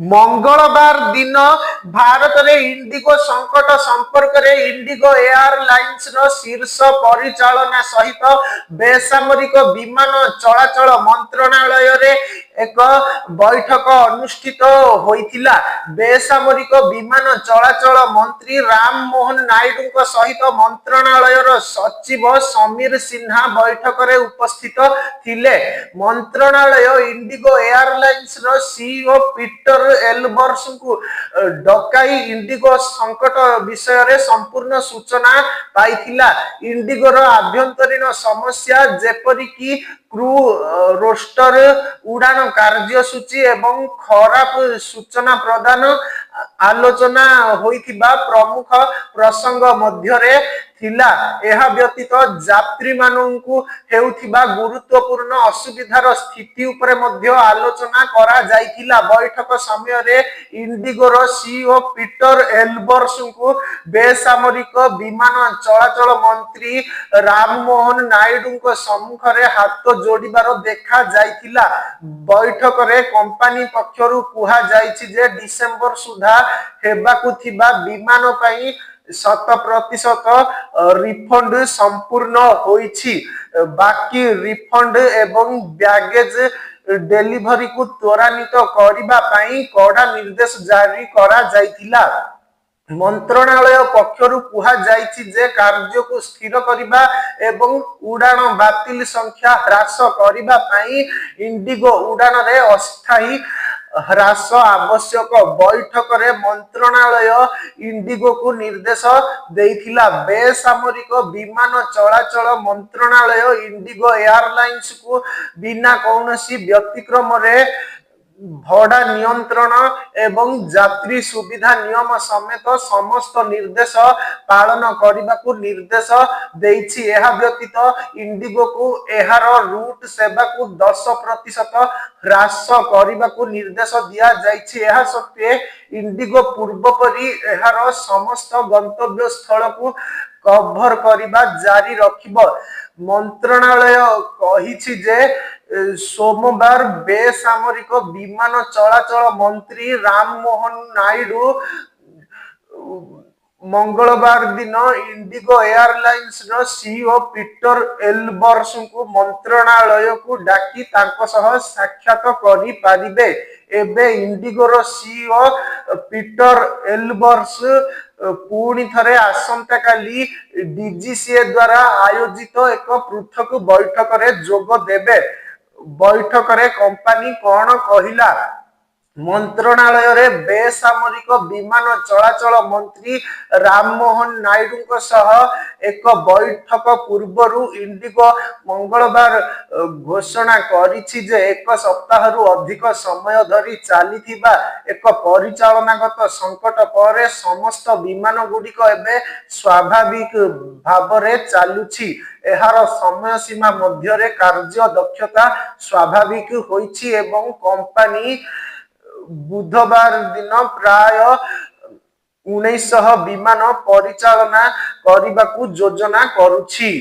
मंगलवार दिन भारत में इंडिगो संकट संपर्क में इंडिगो एयरलाइंस शीर्ष परिचालना सहित बेसामरिक विमान चलाचल मंत्रणालय रे एक बैठक अनुष्ठित होइथिला। बेसामरिक विमान चलाचल मंत्री राम मोहन नायडू सहित मंत्रणालय सचिव समीर सिन्हा बैठक रे उपस्थित थिले। मंत्रणालय IndiGo airlines CEO Peter Elbers को डकाई इंडिगो संकट विषय रे संपूर्ण सूचना पाइथिला। इंडिगोर आभ्यंतरीण समस्या जेपरि कि क्रू रोस्टर उड़ान कार्यसूची एवं खराब सूचना प्रदान आलोचना होइथिबा प्रमुख प्रसंग मध्यरे थिला। एहा व्यतीत यात्री माननकु हेउथिबा गुरुत्वपूर्ण असुविधार स्थिति उपरे मध्य आलोचना करा जाइथिला। बैठक समय रे इंडिगोर सीईओ पीटर एल्बर्स को बेसामरिक विमान चलाचल मंत्री राम मोहन नायडू सम्मुख रे हाथ जोड़िबार देखा जाइथिला। बैठक रे कंपनी पक्षरु कुहा जाइछि जे डिसेंबर सुधा हेबाकु थिबा विमान पई 100% रिफंड संपूर्ण होइछि। बाकी रिफंड एवं बैगेज डेलीवरी को त्वरान्वित करिबा पई कड़ा निर्देश जारी करा जाइथिला। मंत्रणालय पक्षरु कुहा जाइछि जे कार्य को स्थिर करिबा एवं उड़ान बातिल संख्या ह्रास करिबा पई इंडिगो उड़ान रे अस्थायी ह्रास आवश्यक। बैठक रे मंत्रणालय इंडिगो को निर्देश देइथिला। बेसामरिक विमान चलाचल मंत्रणालय इंडिगो एयरलाइंस को बिना कौनसी व्यतिक्रम रे भड़ा नियंत्रण एवं यात्री सुविधा नियम समेत समस्त निर्देश पालन करने को निर्देश देइछि। एहा व्यतीत इंडिगो को एहार रूट सेवा को 10% ह्रास करने को निर्देश दिया जाइछि। एहा सत्वे इंडिगो पूर्व परी एहार समस्त गंतव्य स्थल को कवर करिबा जारी रखिबो। मंत्रणालय कहिछि जे सोमवार बेसामरिक विमान चलाचल मंत्री राम मोहन नायडू मंगलवार दिन Indigo airlines CEO Peter Elbers को मंत्रणालय को डाकी तांको सह साक्षात करि पारिबे। एबे इंडिगोर सीईओ पीटर एल्बर्स पुणी थरे आसंता काली डीजीसीए द्वारा आयोजित एक पृथक बैठक रे जोग देबे। बैठक रे कंपनी कोन कहिला। मंत्रणालय रे बेसामरिक विमान चलाचल मंत्री राम मोहन नायडू सह एक बैठक पूर्वरु इंडिगो मंगलवार घोषणा करिछि जे एक सप्ताह रु अधिक समय धरी चलीथिबा एक परिचालनागत संकट पर समस्त विमान गुड़िक एबे स्वाभाविक भाव रे चालुछि। एहार समय सीमा मध्य रे कार्य दक्षता स्वाभाविक होइछि एवं कंपनी बुधवार दिन प्राय 1900 विमान परिचालना करने को योजना करुछि।